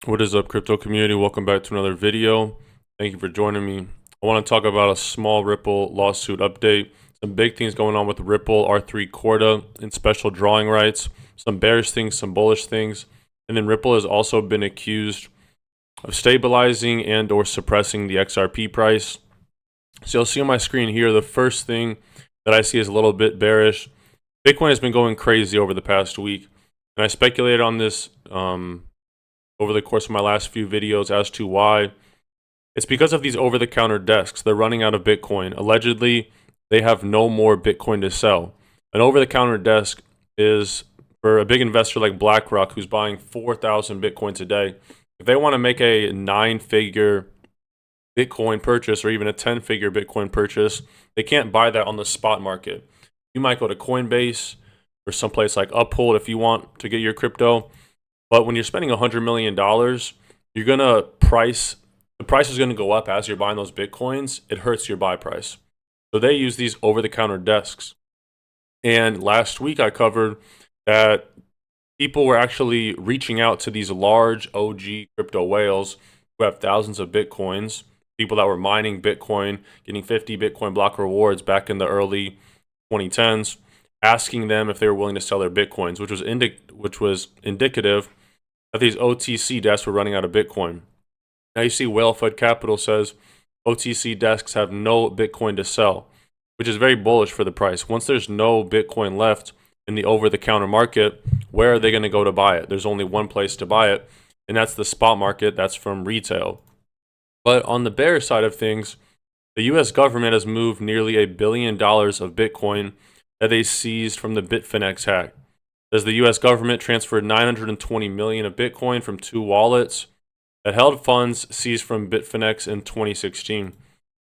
What is up, crypto community? Welcome back to another video. Thank you for joining me. I want to talk about a small Ripple lawsuit update. Some big things going on with Ripple, R3 Corda, and special drawing rights. Some bearish things, some bullish things. And then Ripple has also been accused of stabilizing and or suppressing the XRP price. So you'll see on my screen here, the first thing that I see is a little bit bearish. Bitcoin has been going crazy over the past week. And I speculated on this over the course of my last few videos as to why. It's because of these over-the-counter desks. They're running out of Bitcoin. Allegedly, they have no more Bitcoin to sell. An over-the-counter desk is for a big investor like BlackRock, who's buying 4,000 Bitcoins a day. If they want to make a 9-figure Bitcoin purchase or even a 10-figure Bitcoin purchase, they can't buy that on the spot market. You might go to Coinbase or someplace like Uphold if you want to get your crypto. But when you're spending $100 million, you're going to the price is going to go up as you're buying those Bitcoins. It hurts your buy price. So they use these over-the-counter desks. And last week I covered that people were actually reaching out to these large OG crypto whales who have thousands of Bitcoins, people that were mining Bitcoin, getting 50 Bitcoin block rewards back in the early 2010s, asking them if they were willing to sell their Bitcoins, which was indicative that these OTC desks were running out of Bitcoin. Now you see Whalefed Capital says OTC desks have no Bitcoin to sell, which is very bullish for the price. Once there's no Bitcoin left in the over-the-counter market, where are they going to go to buy it? There's only one place to buy it, and that's the spot market. That's from retail. But on the bearish side of things, the U.S. government has moved nearly $1 billion of Bitcoin that they seized from the Bitfinex hack. As the U.S. government transferred 920 million of Bitcoin from two wallets that held funds seized from Bitfinex in 2016.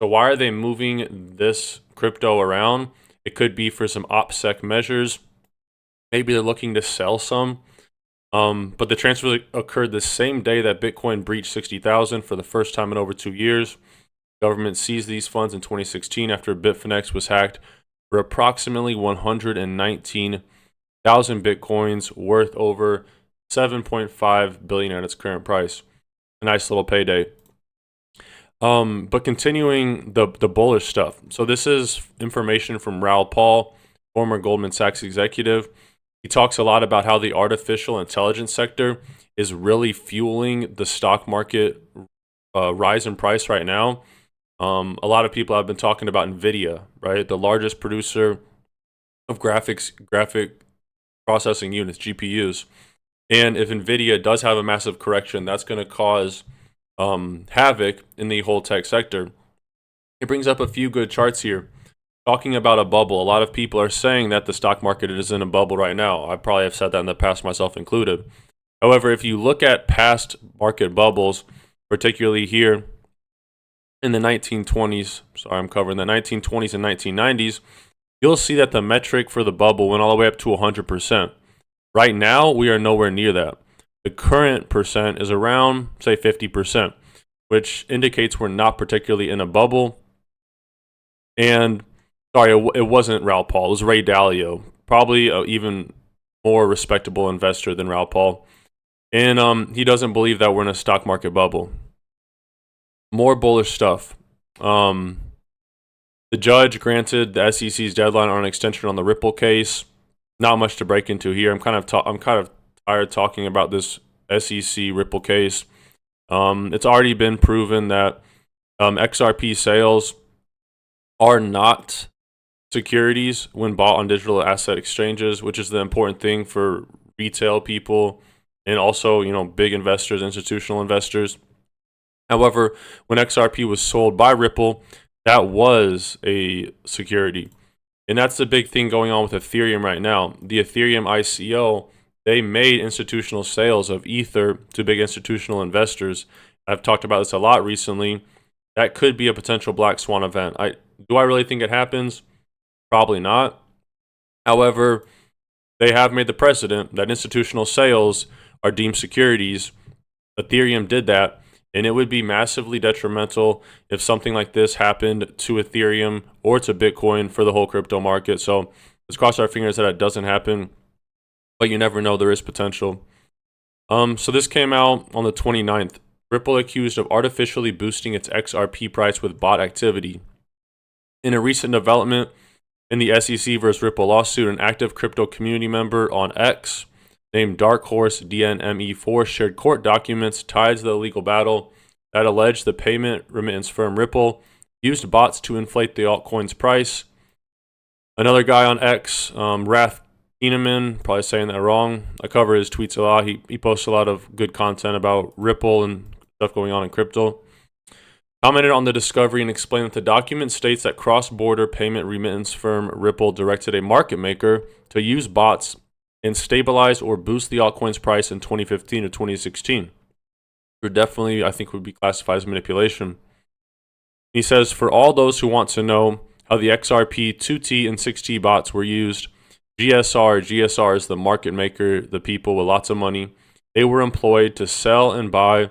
So why are they moving this crypto around? It could be for some OPSEC measures. Maybe they're looking to sell some. But the transfer occurred the same day that Bitcoin breached 60,000 for the first time in over 2 years. The government seized these funds in 2016 after Bitfinex was hacked for approximately 119,000 Bitcoins, worth over 7.5 billion at its current price. A nice little payday. But continuing the bullish stuff. So this is information from Raoul Pal, former Goldman Sachs executive. He talks a lot about how the artificial intelligence sector is really fueling the stock market rise in price right now. A lot of people have been talking about NVIDIA, right? The largest producer of graphic processing units, GPUs. And if NVIDIA does have a massive correction, that's going to cause havoc in the whole tech sector. It brings up a few good charts here. Talking about a bubble, a lot of people are saying that the stock market is in a bubble right now. I probably have said that in the past, myself included. However, if you look at past market bubbles, particularly here in the 1920s, sorry, I'm covering the 1920s and 1990s, you'll see that the metric for the bubble went all the way up to 100%. Right now, we are nowhere near that. The current percent is around, say, 50%, which indicates we're not particularly in a bubble. And sorry, it wasn't Raoul Pal. It was Ray Dalio, probably an even more respectable investor than Raoul Pal. And he doesn't believe that we're in a stock market bubble. More bullish stuff. The judge granted the SEC's deadline on an extension on the Ripple case. Not much to break into here. I'm kind of tired talking about this SEC Ripple case. It's already been proven that XRP sales are not securities when bought on digital asset exchanges, which is the important thing for retail people and also, big investors, institutional investors. However, when XRP was sold by Ripple, that was a security. And that's the big thing going on with Ethereum right now. The Ethereum ICO, they made institutional sales of Ether to big institutional investors. I've talked about this a lot recently. That could be a potential black swan event. Do I really think it happens? Probably not. However, they have made the precedent that institutional sales are deemed securities. Ethereum did that. And it would be massively detrimental if something like this happened to Ethereum or to Bitcoin for the whole crypto market. So let's cross our fingers that it doesn't happen. But you never know, there is potential. So this came out on the 29th. Ripple accused of artificially boosting its XRP price with bot activity. In a recent development in the SEC versus Ripple lawsuit, an active crypto community member on X named Dark Horse DNME4 shared court documents tied to the legal battle that alleged the payment remittance firm Ripple used bots to inflate the altcoin's price. Another guy on X, Rethinking, probably saying that wrong. I cover his tweets a lot. He posts a lot of good content about Ripple and stuff going on in crypto. Commented on the discovery and explained that the document states that cross-border payment remittance firm Ripple directed a market maker to use bots and stabilize or boost the altcoin's price in 2015 to 2016. Which definitely, I think, would be classified as manipulation. He says, for all those who want to know how the XRP 2T and 6T bots were used, GSR is the market maker, the people with lots of money. They were employed to sell and buy,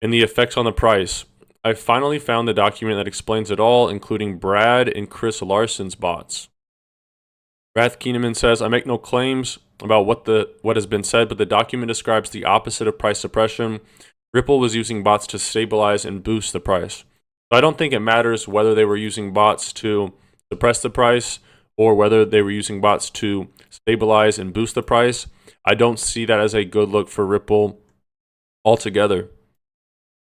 and the effects on the price. I finally found the document that explains it all, including Brad and Chris Larson's bots. Rath Keeneman says, I make no claims about what has been said, but the document describes the opposite of price suppression. Ripple was using bots to stabilize and boost the price. So I don't think it matters whether they were using bots to suppress the price or whether they were using bots to stabilize and boost the price. I don't see that as a good look for Ripple altogether.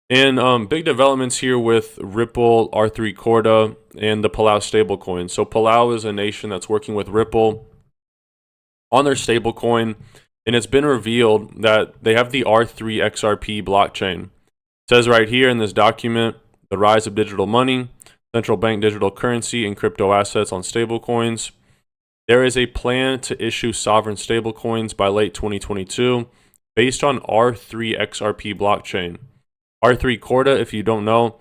And big developments here with Ripple, R3 Corda, and the Palau stablecoin. So Palau is a nation that's working with Ripple on their stablecoin, and it's been revealed that they have the R3 XRP blockchain. It says right here in this document, the rise of digital money, central bank digital currency, and crypto assets on stablecoins. There is a plan to issue sovereign stablecoins by late 2022 based on R3 XRP blockchain. R3 Corda, if you don't know,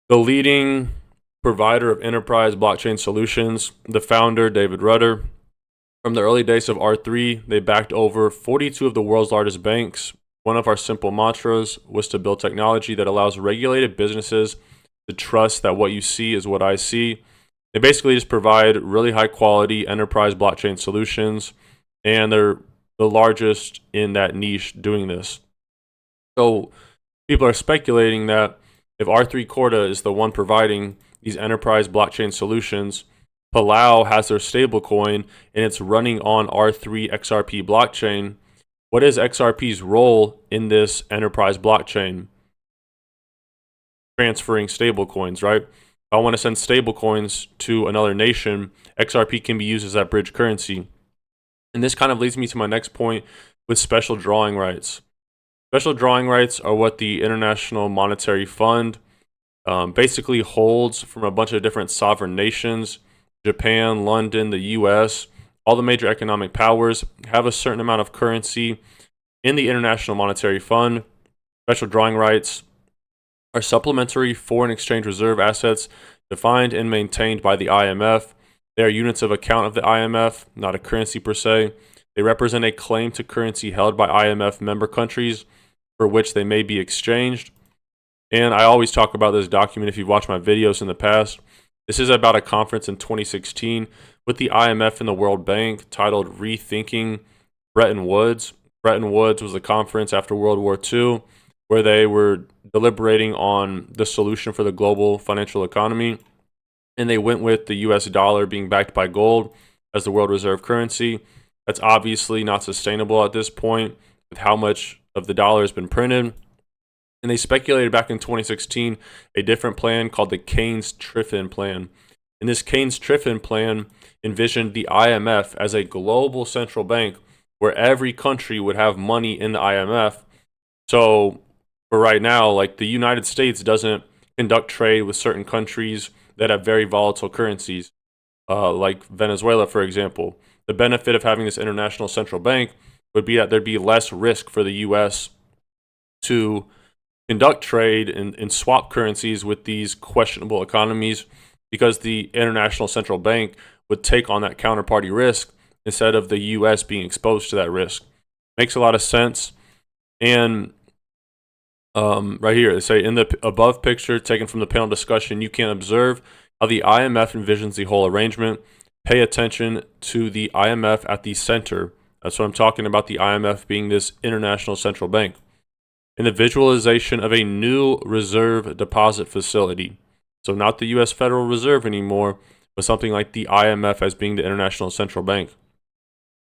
the leading provider of enterprise blockchain solutions, the founder, David Rudder. From the early days of R3, they backed over 42 of the world's largest banks. One of our simple mantras was to build technology that allows regulated businesses to trust that what you see is what I see. They basically just provide really high quality enterprise blockchain solutions, and they're the largest in that niche doing this. So people are speculating that if R3 Corda is the one providing these enterprise blockchain solutions, Palau has their stablecoin and it's running on R3 XRP blockchain. What is XRP's role in this enterprise blockchain? Transferring stablecoins, right? If I want to send stablecoins to another nation, XRP can be used as that bridge currency. And this kind of leads me to my next point with special drawing rights. Special drawing rights are what the International Monetary Fund basically holds from a bunch of different sovereign nations. Japan, London, the US, all the major economic powers have a certain amount of currency in the International Monetary Fund. Special drawing rights are supplementary foreign exchange reserve assets defined and maintained by the IMF. They are units of account of the IMF, not a currency per se. They represent a claim to currency held by IMF member countries for which they may be exchanged. And I always talk about this document if you've watched my videos in the past. This is about a conference in 2016 with the IMF and the World Bank titled Rethinking Breton Woods. Breton Woods was a conference after World War II where they were deliberating on the solution for the global financial economy. And they went with the US dollar being backed by gold as the world reserve currency. That's obviously not sustainable at this point with how much of the dollar has been printed. And they speculated back in 2016 a different plan called the Keynes-Triffin plan. And this Keynes-Triffin plan envisioned the IMF as a global central bank where every country would have money in the IMF. So for right now, like the United States doesn't conduct trade with certain countries that have very volatile currencies, like Venezuela, for example. The benefit of having this international central bank would be that there'd be less risk for the U.S. to conduct trade and swap currencies with these questionable economies because the international central bank would take on that counterparty risk instead of the U.S. being exposed to that risk. Makes a lot of sense. And right here, they say, in the above picture taken from the panel discussion, you can observe how the IMF envisions the whole arrangement. Pay attention to the IMF at the center That's what I'm talking about, the IMF being this international central bank. And the visualization of a new reserve deposit facility. So not the US Federal Reserve anymore, but something like the IMF as being the international central bank.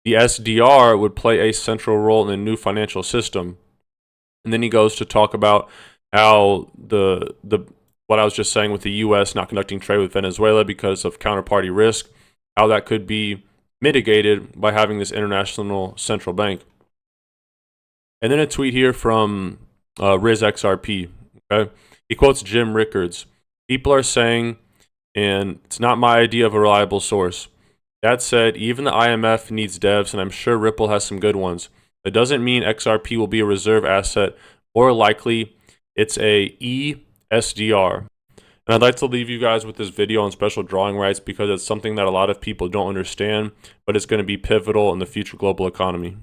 The SDR would play a central role in the new financial system. And then he goes to talk about how the what I was just saying with the US not conducting trade with Venezuela because of counterparty risk, how that could be mitigated by having this international central bank. And then a tweet here from Riz XRP. Okay? He quotes Jim Rickards. People are saying, and it's not my idea of a reliable source. That said, even the IMF needs devs, and I'm sure Ripple has some good ones. That doesn't mean XRP will be a reserve asset. More likely, it's a ESDR. And I'd like to leave you guys with this video on special drawing rights because it's something that a lot of people don't understand, but it's going to be pivotal in the future global economy.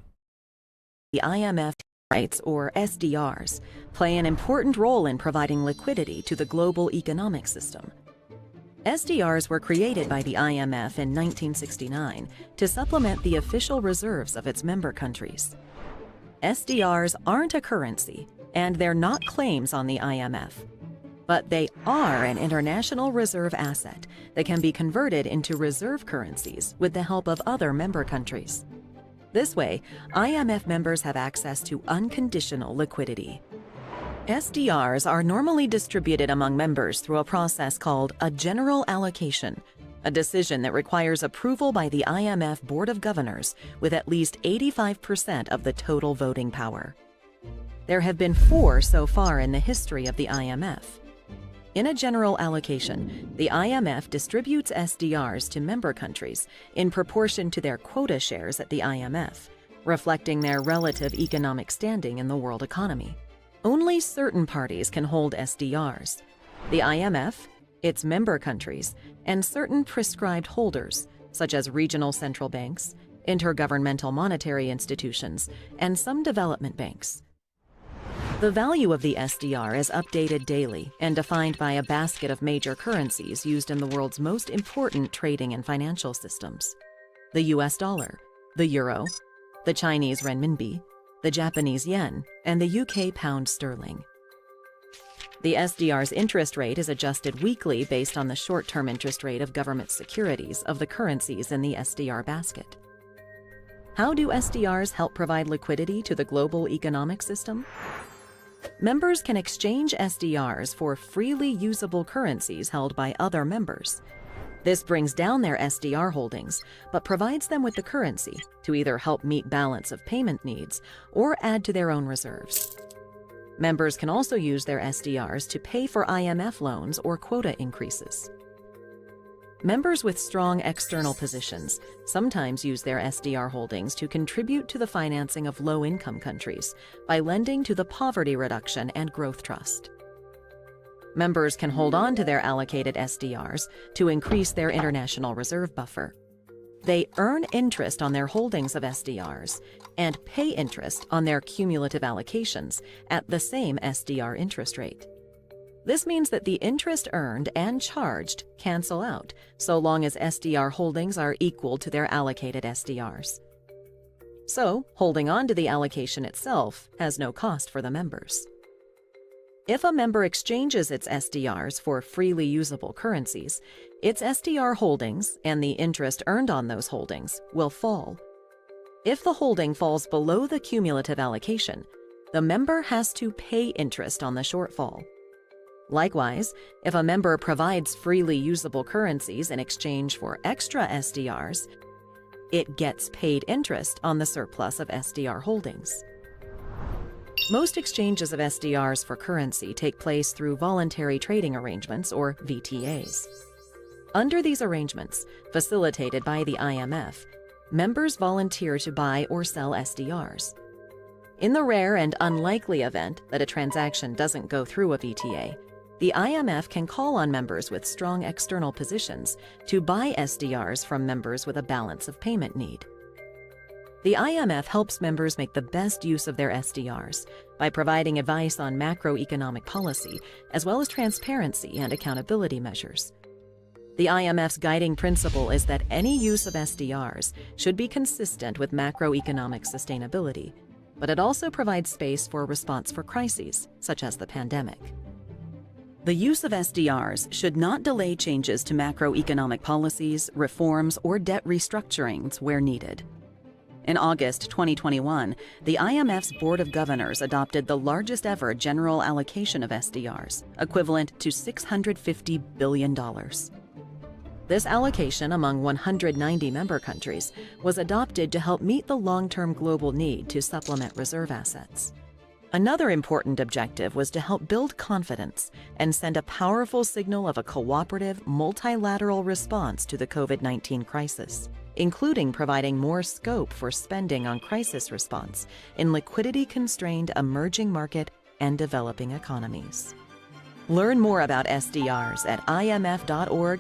The IMF rights, or SDRs, play an important role in providing liquidity to the global economic system. SDRs were created by the IMF in 1969 to supplement the official reserves of its member countries. SDRs aren't a currency, and they're not claims on the IMF. But they are an international reserve asset that can be converted into reserve currencies with the help of other member countries. This way, IMF members have access to unconditional liquidity. SDRs are normally distributed among members through a process called a general allocation, a decision that requires approval by the IMF Board of Governors with at least 85% of the total voting power. There have been 4 so far in the history of the IMF. In a general allocation, the IMF distributes SDRs to member countries in proportion to their quota shares at the IMF, reflecting their relative economic standing in the world economy. Only certain parties can hold SDRs: the IMF, its member countries, and certain prescribed holders, such as regional central banks, intergovernmental monetary institutions, and some development banks. The value of the SDR is updated daily and defined by a basket of major currencies used in the world's most important trading and financial systems: the US dollar, the euro, the Chinese renminbi, the Japanese yen, and the UK pound sterling. The SDR's interest rate is adjusted weekly based on the short-term interest rate of government securities of the currencies in the SDR basket. How do SDRs help provide liquidity to the global economic system? Members can exchange SDRs for freely usable currencies held by other members. This brings down their SDR holdings, but provides them with the currency to either help meet balance of payment needs or add to their own reserves. Members can also use their SDRs to pay for IMF loans or quota increases. Members with strong external positions sometimes use their SDR holdings to contribute to the financing of low-income countries by lending to the Poverty Reduction and Growth Trust. Members can hold on to their allocated SDRs to increase their international reserve buffer. They earn interest on their holdings of SDRs and pay interest on their cumulative allocations at the same SDR interest rate. This means that the interest earned and charged cancel out so long as SDR holdings are equal to their allocated SDRs. So, holding on to the allocation itself has no cost for the members. If a member exchanges its SDRs for freely usable currencies, its SDR holdings and the interest earned on those holdings will fall. If the holding falls below the cumulative allocation, the member has to pay interest on the shortfall. Likewise, if a member provides freely usable currencies in exchange for extra SDRs, it gets paid interest on the surplus of SDR holdings. Most exchanges of SDRs for currency take place through voluntary trading arrangements, or VTAs. Under these arrangements, facilitated by the IMF, members volunteer to buy or sell SDRs. In the rare and unlikely event that a transaction doesn't go through a VTA, the IMF can call on members with strong external positions to buy SDRs from members with a balance of payment need. The IMF helps members make the best use of their SDRs by providing advice on macroeconomic policy, as well as transparency and accountability measures. The IMF's guiding principle is that any use of SDRs should be consistent with macroeconomic sustainability, but it also provides space for a response for crises, such as the pandemic. The use of SDRs should not delay changes to macroeconomic policies, reforms, or debt restructurings where needed. In August 2021, the IMF's Board of Governors adopted the largest ever general allocation of SDRs, equivalent to $650 billion. This allocation among 190 member countries was adopted to help meet the long-term global need to supplement reserve assets. Another important objective was to help build confidence and send a powerful signal of a cooperative, multilateral response to the COVID-19 crisis, including providing more scope for spending on crisis response in liquidity-constrained emerging market and developing economies. Learn more about SDRs at imf.org/SDR.